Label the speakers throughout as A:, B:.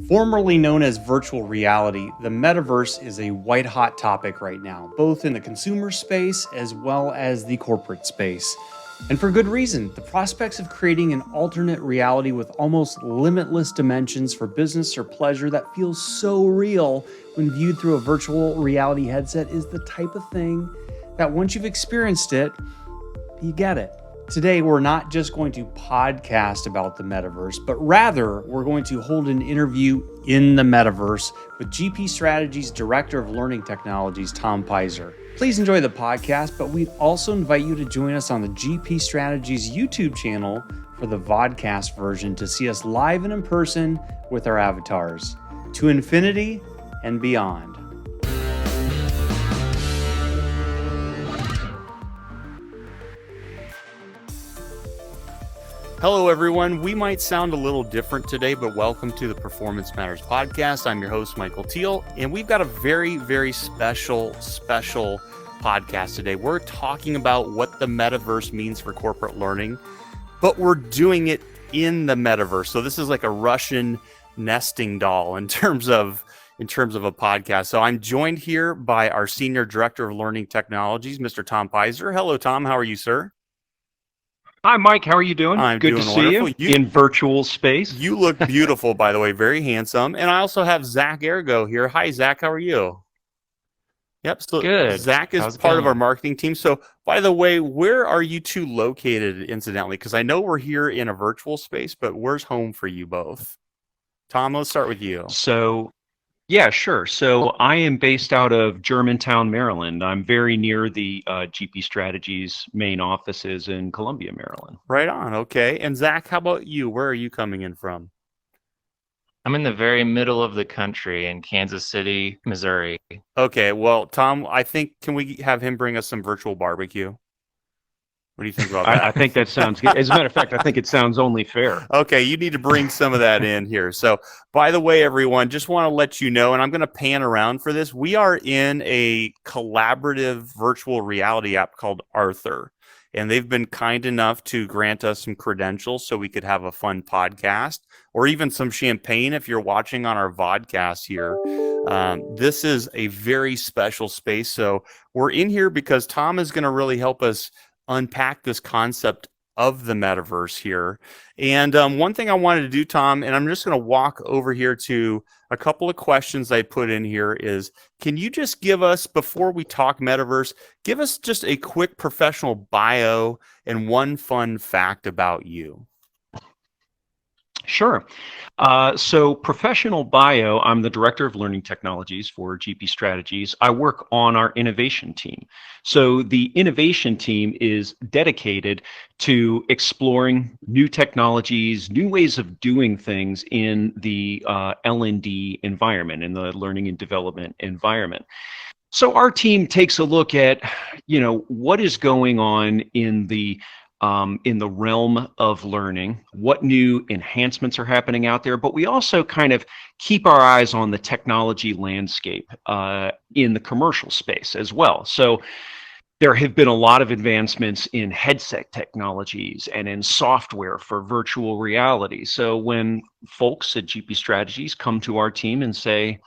A: Formerly known as virtual reality, the metaverse is a white hot topic right now, both in the consumer space as well as the corporate space. And for good reason. The prospects of creating an alternate reality with almost limitless dimensions for business or pleasure that feels so real when viewed through a virtual reality headset is the type of thing that once you've experienced it, you get it. Today, we're not just going to podcast about the metaverse, but rather we're going to hold an interview in the metaverse with GP Strategy's Director of Learning Technologies, Tom Pizer. Please enjoy the podcast, but we'd also invite you to join us on the GP Strategy's YouTube channel for the vodcast version to see us live and in person with our avatars. To infinity and beyond. Hello, everyone. We might sound a little different today, but welcome to the Performance Matters podcast. I'm your host, Michael Teal, and we've got a very, very special podcast today. We're talking about what the metaverse means for corporate learning, but we're doing it in the metaverse. So this is like a Russian nesting doll in terms of a podcast. So I'm joined here by our Senior Director of Learning Technologies, Mr. Tom Pizer. Hello, Tom. How are you, sir?
B: Hi, Mike. How are you doing?
A: I'm
B: Good
A: doing
B: to see
A: wonderful.
B: you in virtual space.
A: You look beautiful, by the way, very handsome. And I also have Zach Ergo here. Hi, Zach. How are you? Yep. So
C: Good.
A: Zach is part of our marketing team. So, by the way, where are you two located, incidentally? Because I know we're here in a virtual space, but where's home for you both? Tom, let's start with you.
B: Yeah, sure. So I am based out of Germantown, Maryland. I'm very near the GP Strategies main offices in Columbia, Maryland.
A: Right on. Okay. And Zach, how about you? Where are you coming in from?
C: I'm in the very middle of the country in Kansas City, Missouri.
A: Okay. Well, Tom, I think, can we have him bring us some virtual barbecue? What do you think about that?
B: I think that sounds good. As a matter of fact, I think it sounds only fair.
A: Okay, you need to bring some of that in here. So, by the way, everyone, just want to let you know, and I'm going to pan around for this. We are in a collaborative virtual reality app called Arthur, and they've been kind enough to grant us some credentials so we could have a fun podcast or even some champagne if you're watching on our vodcast here. This is a very special space. So, we're in here because Tom is going to really help us unpack this concept of the metaverse here. And one thing I wanted to do, Tom, and I'm just going to walk over here to a couple of questions I put in here is, can you just give us, before we talk metaverse, give us just a quick professional bio and one fun fact about you?
B: Sure. So professional bio, I'm the Director of Learning Technologies for GP Strategies. I work on our innovation team. So the innovation team is dedicated to exploring new technologies, new ways of doing things in the L&D environment, in the learning and development environment. So our team takes a look at, what is going on in the realm of learning, what new enhancements are happening out there, but we also kind of keep our eyes on the technology landscape in the commercial space as well. So there have been a lot of advancements in headset technologies and in software for virtual reality. So when folks at GP Strategies come to our team and say,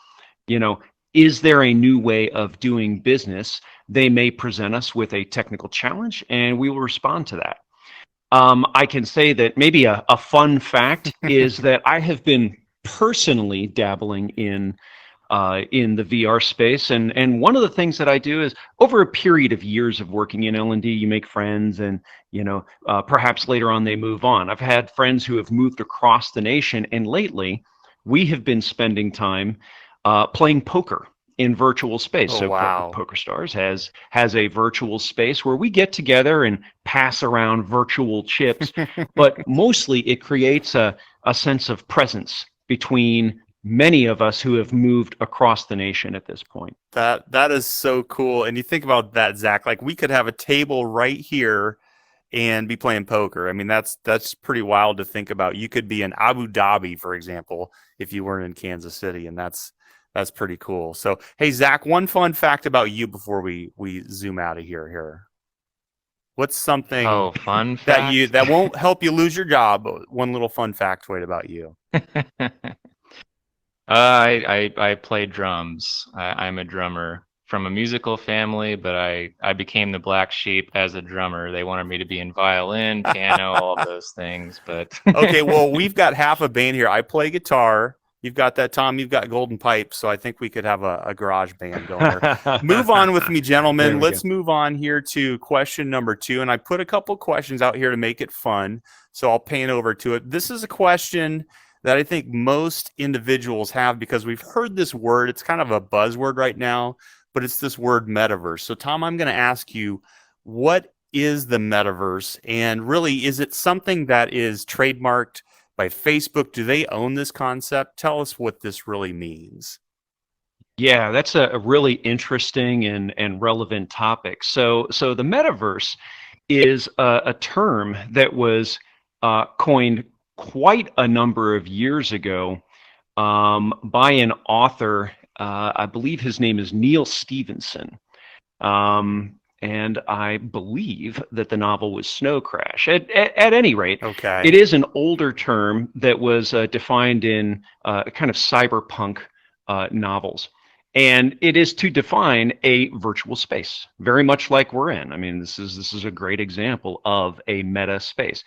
B: is there a new way of doing business? They may present us with a technical challenge and we will respond to that. I can say that maybe a fun fact is that I have been personally dabbling in the VR space, and one of the things that I do is over a period of years of working in L&D, you make friends, and perhaps later on they move on. I've had friends who have moved across the nation, and lately we have been spending time playing poker in virtual space.
A: Oh,
B: so
A: wow.
B: PokerStars has a virtual space where we get together and pass around virtual chips, but mostly it creates a sense of presence between many of us who have moved across the nation at this point.
A: That is so cool. And you think about that, Zach, like we could have a table right here and be playing poker. I mean, that's pretty wild to think about. You could be in Abu Dhabi, for example, if you weren't in Kansas City, and that's pretty cool. So, hey, Zach, one fun fact about you before we zoom out of here. What's something
C: fun fact?
A: that won't help you lose your job? One little fun factoid about you.
C: I play drums. I'm a drummer from a musical family, but I became the black sheep as a drummer. They wanted me to be in violin, piano, all of those things, but
D: Okay, well, we've got half a band here. I play guitar. You've got that, Tom. You've got golden pipes. So I think we could have a garage band going here. Move on with me,
B: There
D: gentlemen.
B: we go.
D: Let's move on here to question number 2. And I put a couple questions out here to make it fun. So I'll paint over to it. This is a question that I think most individuals have because we've heard this word. It's kind of a buzzword right now, but it's this word metaverse. So, Tom, I'm going to ask you, what is the metaverse? And really, is it something that is trademarked by Facebook? Do they own this concept? Tell us what this really means.
B: Yeah, that's a really interesting and relevant topic. So the metaverse is a term that was coined quite a number of years ago by an author. I believe his name is Neil Stephenson. And I believe that the novel was Snow Crash. At any rate,
D: Okay.
B: it is an older term that was defined in kind of cyberpunk novels. And it is to define a virtual space, very much like we're in. I mean, this is a great example of a meta space.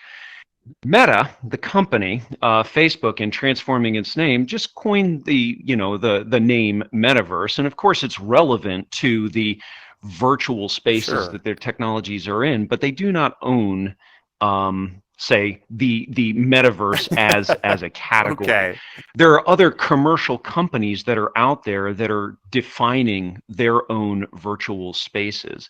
B: Meta, the company, Facebook, in transforming its name, just coined the name metaverse, and of course, it's relevant to the virtual spaces
D: Sure.
B: that their technologies are in, but they do not own, say, the metaverse as a category.
D: Okay.
B: There are other commercial companies that are out there that are defining their own virtual spaces.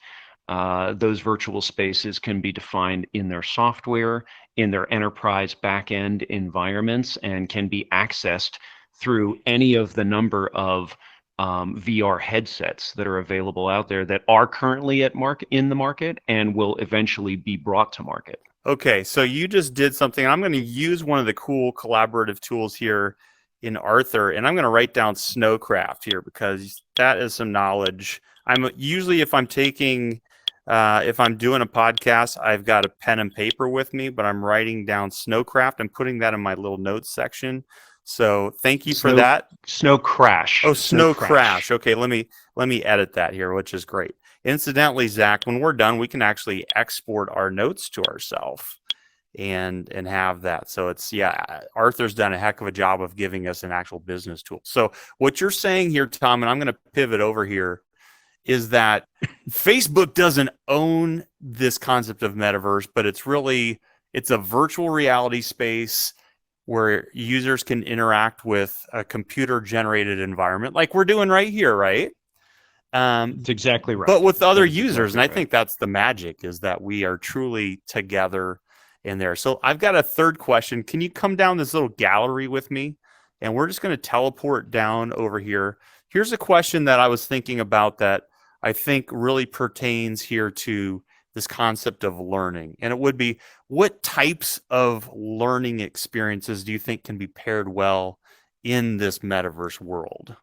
B: Those virtual spaces can be defined in their software, in their enterprise backend environments, and can be accessed through any of the number of VR headsets that are available out there that are currently in the market and will eventually be brought to market.
D: Okay, so you just did something. I'm going to use one of the cool collaborative tools here in Arthur, and I'm going to write down Snowcraft here because that is some knowledge. I'm usually, if I'm taking, if I'm doing a podcast, I've got a pen and paper with me, but I'm writing down Snowcraft. I'm putting that in my little notes section. So thank you for that.
B: Snow Crash.
D: Oh, Snow Crash. Okay, let me edit that here, which is great. Incidentally, Zach, when we're done, we can actually export our notes to ourselves and have that. So it's, yeah, Arthur's done a heck of a job of giving us an actual business tool. So what you're saying here, Tom, and I'm going to pivot over here, is that Facebook doesn't own this concept of metaverse, but it's a virtual reality space where users can interact with a computer generated environment like we're doing right here, right?
B: That's exactly right.
D: But with other
B: That is
D: users,
B: exactly
D: and I
B: right.
D: think that's the magic, is that we are truly together in there. So I've got a third question. Can you come down this little gallery with me? And we're just going to teleport down over here. Here's a question that I was thinking about that I think really pertains here to this concept of learning. And it would be, what types of learning experiences do you think can be paired well in this metaverse world?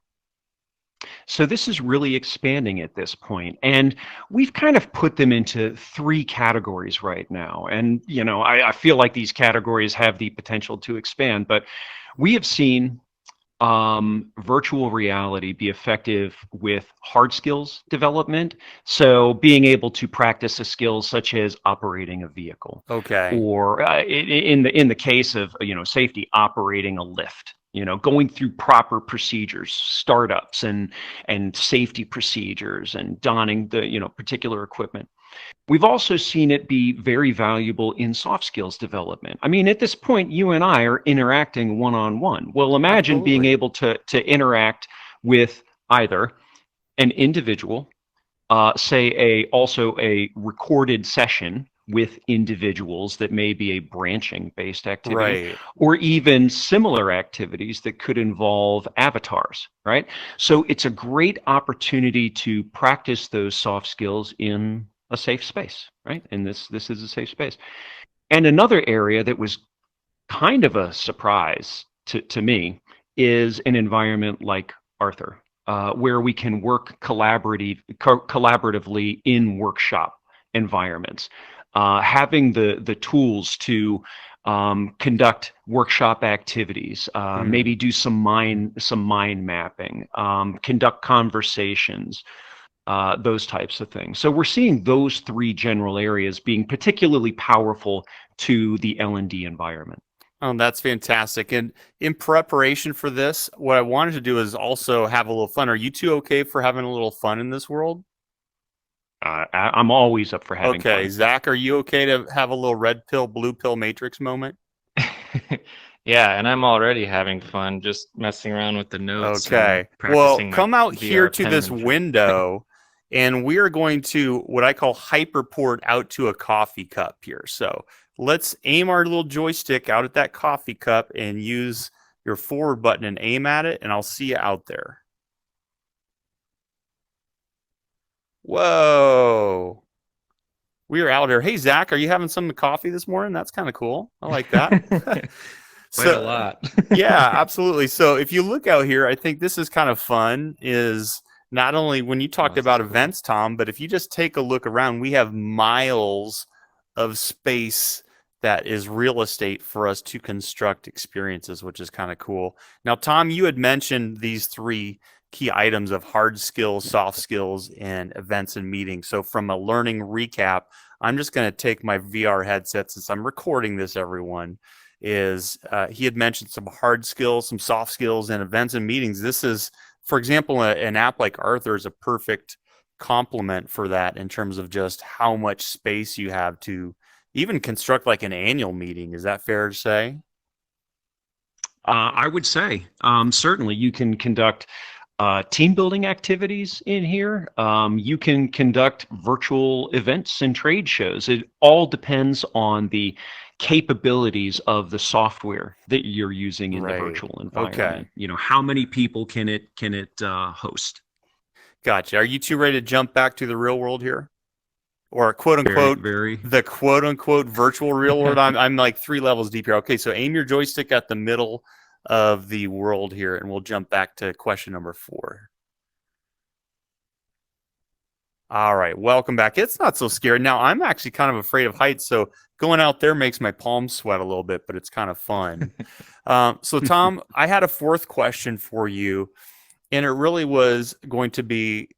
B: So this is really expanding at this point, and we've kind of put them into 3 categories right now. And I feel like these categories have the potential to expand, but we have seen virtual reality be effective with hard skills development. So being able to practice a skill such as operating a vehicle,
D: Okay.
B: or in the case of safety, operating a lift. Going through proper procedures, startups and safety procedures, and donning the particular equipment. We've also seen it be very valuable in soft skills development. I mean, at this point, you and I are interacting one-on-one. Well, imagine being
D: Absolutely.
B: able to interact with either an individual, say also a recorded session with individuals that may be a branching based activity,
D: Right.
B: or even similar activities that could involve avatars, right? So it's a great opportunity to practice those soft skills in a safe space, right? And this is a safe space. And another area that was kind of a surprise to me is an environment like Arthur, where we can work collaboratively in workshop environments. Having the tools to conduct workshop activities,
D: Mm.
B: maybe do some mind mapping, conduct conversations, those types of things. So we're seeing those three general areas being particularly powerful to the L&D environment.
D: Oh, that's fantastic. And in preparation for this, what I wanted to do is also have a little fun. Are you two okay for having a little fun in this world?
B: I'm always up for having
D: Okay,
B: fun.
D: Zach, are you okay to have a little red pill, blue pill matrix moment?
C: Yeah, and I'm already having fun just messing around with the notes and
D: Okay. Well,
C: practicing my
D: come out here
C: VR
D: to this
C: penmanship.
D: window, and we are going to what I call hyperport out to a coffee cup here. So let's aim our little joystick out at that coffee cup and use your forward button and aim at it, and I'll see you out there. Whoa. We are out here. Hey, Zach, are you having some coffee this morning? That's kind of cool. I like that.
C: Quite a lot.
D: Yeah, absolutely. So if you look out here, I think this is kind of fun. Is not only when you talked
C: this
D: about
C: is cool.
D: events, Tom, but if you just take a look around, we have miles of space that is real estate for us to construct experiences, which is kind of cool. Now, Tom, you had mentioned these three key items of hard skills, soft skills, and events and meetings. So from a learning recap, I'm just going to take my VR headset since I'm recording this, everyone. He had mentioned some hard skills, some soft skills, and events and meetings. This is, for example, an app like Arthur is a perfect complement for that in terms of just how much space you have to even construct like an annual meeting. Is that fair to say?
B: I would say certainly you can conduct team building activities in here. You can conduct virtual events and trade shows. It all depends on the capabilities of the software that you're using in the
D: Right.
B: virtual
D: Okay.
B: environment. How many people can it host?
D: Gotcha. Are you two ready to jump back to the real world here? Or quote
B: Very,
D: unquote,
B: very.
D: the quote unquote virtual real world? I'm like 3 levels deep here. Okay, so aim your joystick at the middle of the world here, and we'll jump back to question number 4. All right, welcome back. It's not so scary. Now, I'm actually kind of afraid of heights, so going out there makes my palms sweat a little bit, but it's kind of fun. So, Tom, I had a fourth question for you, and it really was going to be,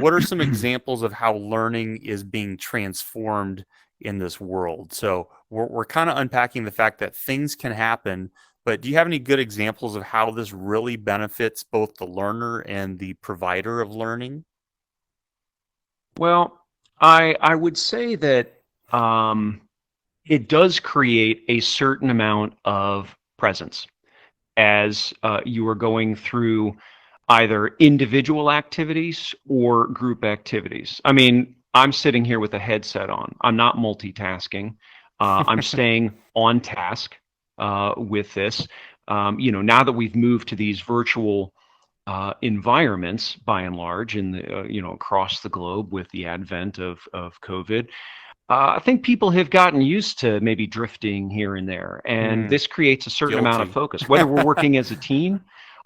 D: what are some examples of how learning is being transformed in this world? So we're kind of unpacking the fact that things can happen, but do you have any good examples of how this really benefits both the learner and the provider of learning?
B: Well, I would say that it does create a certain amount of presence as you are going through either individual activities or group activities. I mean, I'm sitting here with a headset on. I'm not multitasking. I'm staying on task with this. Now that we've moved to these virtual environments, by and large, in the across the globe with the advent of COVID, I think people have gotten used to maybe drifting here and there, and this creates a certain amount of
D: Guilty.
B: focus, whether we're working as a team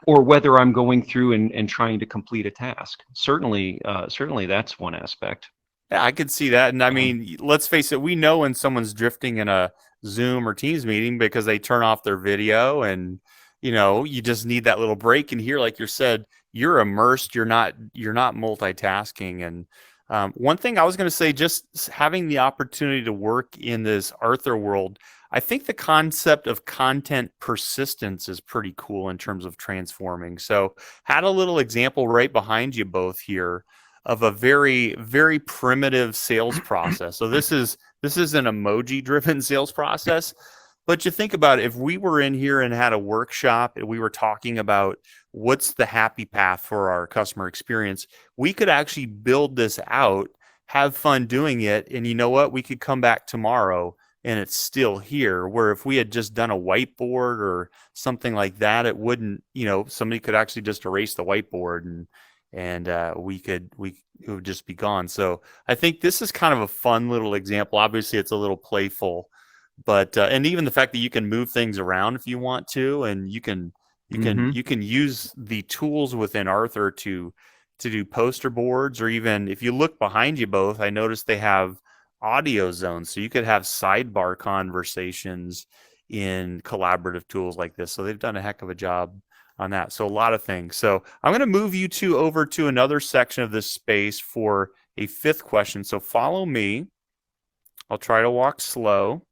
B: or whether I'm going through and trying to complete a task. Certainly, that's one aspect.
D: Yeah, I could see that. And I mean, let's face it, we know when someone's drifting in a Zoom or Teams meeting because they turn off their video and you just need that little break. And here, like you said, you're immersed, you're not multitasking. And one thing I was going to say, just having the opportunity to work in this Arthur world, I think the concept of content persistence is pretty cool in terms of transforming. So had a little example right behind you both here of a very, very primitive sales process. So this is an emoji driven sales process. But you think about it, if we were in here and had a workshop and we were talking about what's the happy path for our customer experience, we could actually build this out, have fun doing it. And you know what? We could come back tomorrow and it's still here. Where if we had just done a whiteboard or something like that, it wouldn't, somebody could actually just erase the whiteboard and it would just be gone. So I think this is kind of a fun little example. Obviously, it's a little playful, but and even the fact that you can move things around if you want to, and you can use the tools within Arthur to do poster boards, or even if you look behind you both, I noticed they have audio zones, so you could have sidebar conversations in collaborative tools like this. So they've done a heck of a job on that. So a lot of things. So I'm going to move you two over to another section of this space for a fifth question. So follow me. I'll try to walk slow.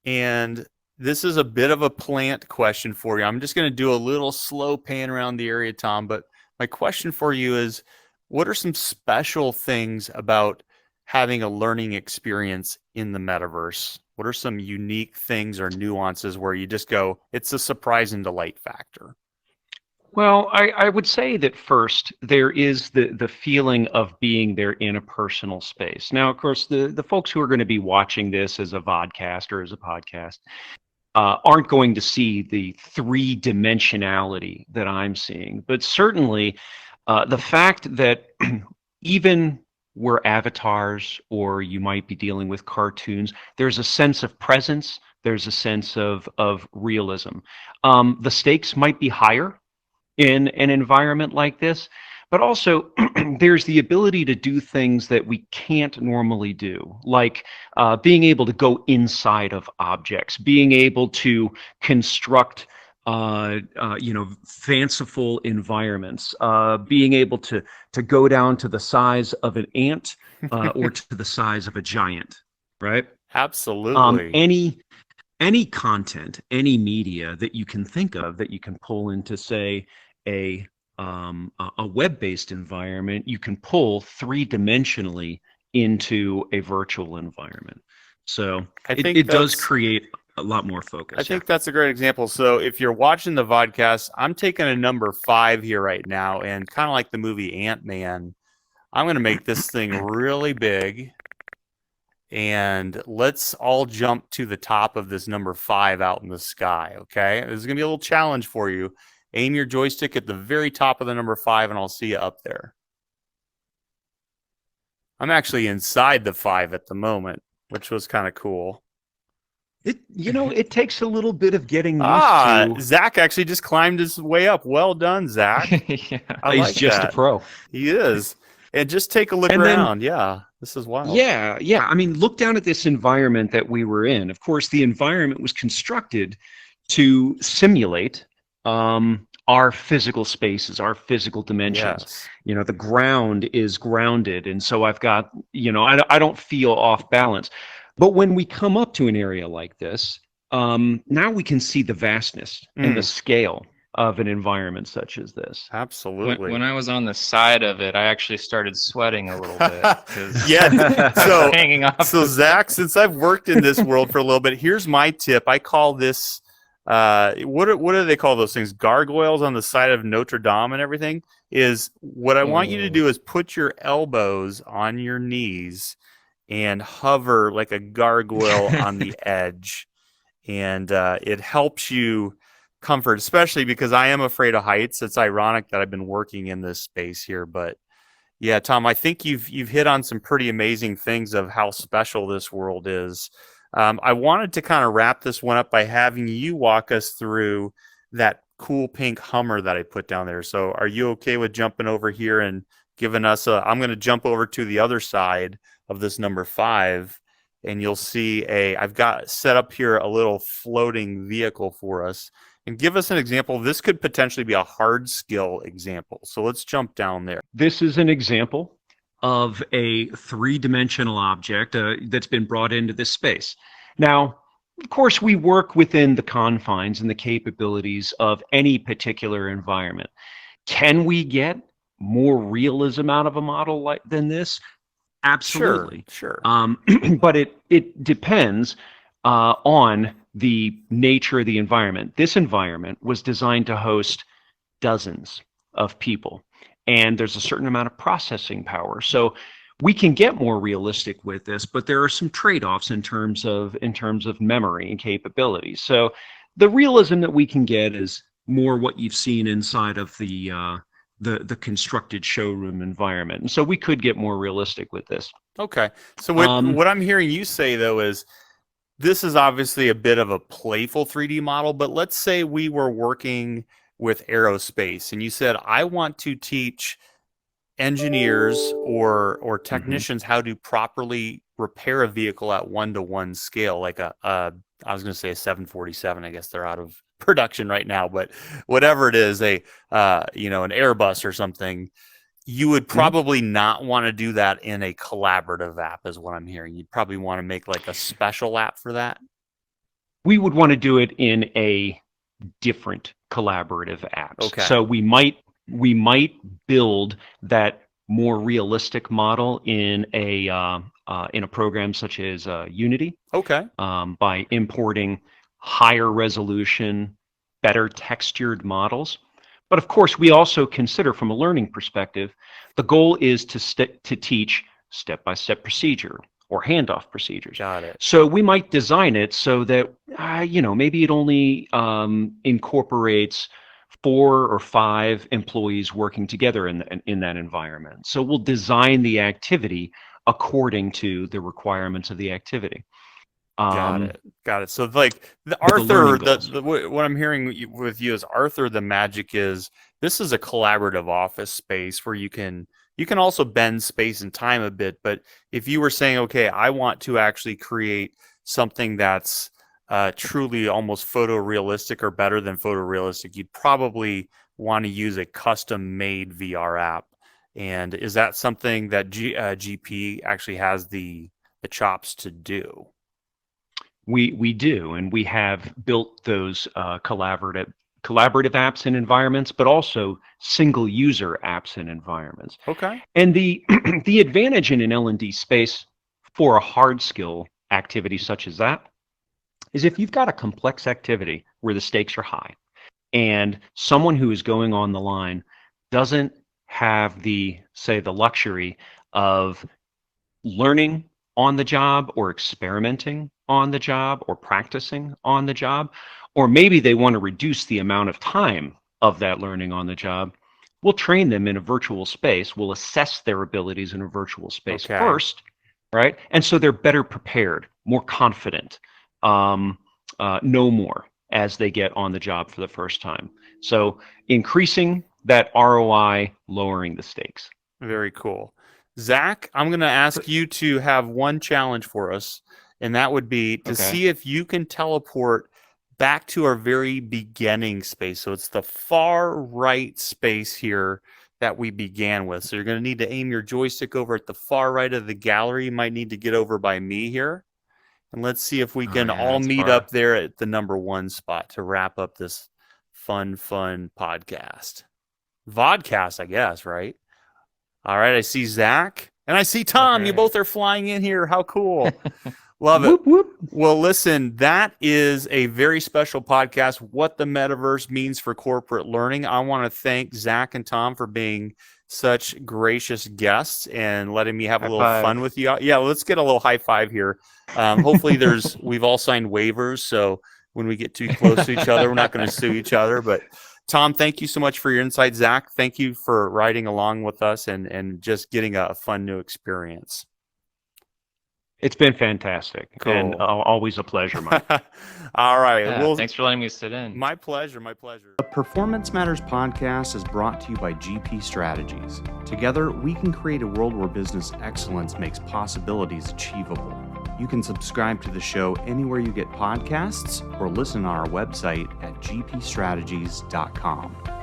D: And this is a bit of a plant question for you. I'm just going to do a little slow pan around the area, Tom. But my question for you is, what are some special things about having a learning experience in the metaverse? What are some unique things or nuances where you just go, it's a surprise and delight factor?
B: Well, I would say that first, there is the feeling of being there in a personal space. Now, of course, the folks who are going to be watching this as a vodcast or as a podcast aren't going to see the three-dimensionality that I'm seeing. But certainly, the fact that even we're avatars or you might be dealing with cartoons, there's a sense of presence, there's a sense of realism. The stakes might be higher in an environment like this, but also there's the ability to do things that we can't normally do, like being able to go inside of objects, being able to construct fanciful environments, being able to go down to the size of an ant or to the size of a giant, right?
D: Absolutely.
B: Any content, any media that you can think of that you can pull into, say, a web-based environment, you can pull three-dimensionally into a virtual environment. So it does create a lot more focus.
D: I think that's a great example. So if you're watching the vodcast, I'm taking a number 5 here right now, and kind of like the movie Ant-Man, I'm going to make this thing really big. And let's all jump to the top of this number 5 out in the sky, okay? This is going to be a little challenge for you. Aim your joystick at the very top of the number 5, and I'll see you up there. I'm actually inside the 5 at the moment, which was kind of cool.
B: It takes a little bit of getting used to.
D: Zach actually just climbed his way up. Well done, Zach.
C: Yeah.
B: He's just a pro.
D: He is. And just take a look around. Yeah, this is wild.
B: Yeah. I mean, look down at this environment that we were in. Of course, the environment was constructed to simulate our physical spaces, our physical dimensions.
D: Yes.
B: The ground is grounded, and so I've got, I don't feel off balance. But when we come up to an area like this, now we can see the vastness and the scale of an environment such as this.
D: Absolutely.
C: When I was on the side of it, I actually started sweating a little bit.
D: Yeah. So
C: hanging off.
D: So Zach, since I've worked in this world for a little bit, here's my tip. I call this what do they call those things? Gargoyles on the side of Notre Dame and everything. Is what I want you to do is put your elbows on your knees and hover like a gargoyle on the edge. And it helps you comfort, especially because I am afraid of heights. It's ironic that I've been working in this space here. But yeah, Tom, I think you've hit on some pretty amazing things of how special this world is. I wanted to kind of wrap this one up by having you walk us through that cool pink Hummer that I put down there. So are you okay with jumping over here and giving us I'm going to jump over to the other side of this number 5, and you'll see I've got set up here a little floating vehicle for us, and give us an example. This could potentially be a hard skill example. So let's jump down there.
B: This is an example of a three-dimensional object that's been brought into this space. Now, of course, we work within the confines and the capabilities of any particular environment. Can we get more realism out of a model than this? Absolutely.
D: Sure.
B: But it depends on the nature of the environment. This environment was designed to host dozens of people, and there's a certain amount of processing power. So we can get more realistic with this, but there are some trade-offs in terms of memory and capabilities. So the realism that we can get is more what you've seen inside of the constructed showroom environment. And so we could get more realistic with this.
D: Okay. So what I'm hearing you say, though, is this is obviously a bit of a playful 3D model, but let's say we were working with aerospace and you said, I want to teach engineers or technicians how to properly repair a vehicle at 1-to-1 scale, like I was going to say a 747. I guess they're out of production right now, but whatever it is, an Airbus or something. You would probably not want to do that in a collaborative app, is what I'm hearing. You'd probably want to make like a special app for that.
B: We would want to do it in a different collaborative apps.
D: Okay.
B: So we might build that more realistic model in a program such as Unity.
D: Okay.
B: By importing higher resolution, better textured models. But of course, we also consider from a learning perspective, the goal is to teach step-by-step procedure or handoff procedures.
D: Got it.
B: So we might design it so that, maybe it only incorporates 4 or 5 employees working together in that environment. So we'll design the activity according to the requirements of the activity.
D: Got it. So like Arthur, what I'm hearing with you is, Arthur, the magic is this is a collaborative office space where you can also bend space and time a bit. But if you were saying, okay, I want to actually create something that's truly almost photorealistic or better than photorealistic, you'd probably want to use a custom-made VR app. And is that something that GP actually has the chops to do?
B: We do, and we have built those collaborative apps and environments, but also single user apps and environments.
D: Okay.
B: And the the advantage in an L&D space for a hard skill activity such as that is if you've got a complex activity where the stakes are high and someone who is going on the line doesn't have the luxury of learning on the job or experimenting on the job or practicing on the job, or maybe they want to reduce the amount of time of that learning on the job, we'll train them in a virtual space. We'll assess their abilities in a virtual space first, right? And so they're better prepared, more confident, know more as they get on the job for the first time. So increasing that ROI, lowering the stakes.
D: Very cool. Zach, I'm going to ask you to have one challenge for us, and that would be to see if you can teleport back to our very beginning space. So it's the far right space here that we began with. So you're going to need to aim your joystick over at the far right of the gallery. You might need to get over by me here. And let's see if we can all meet up there at the number 1 spot to wrap up this fun podcast. Vodcast, I guess, right? All right, I see Zach and I see Tom. Okay. You both are flying in here. How cool. Love it. Whoop, whoop. Well, listen, that is a very special podcast, What the Metaverse Means for Corporate Learning. I want to thank Zach and Tom for being such gracious guests and letting me have a little fun with you. Yeah, let's get a little high five here. Hopefully we've all signed waivers, so when we get too close to each other, we're not going to sue each other. But Tom, thank you so much for your insight. Zach, thank you for riding along with us and just getting a fun new experience.
B: It's been fantastic. Cool. And always a pleasure, Mike.
D: All right.
C: Yeah, well, thanks for letting me sit in.
D: My pleasure.
A: The Performance Matters podcast is brought to you by GP Strategies. Together, we can create a world where business excellence makes possibilities achievable. You can subscribe to the show anywhere you get podcasts or listen on our website at gpstrategies.com.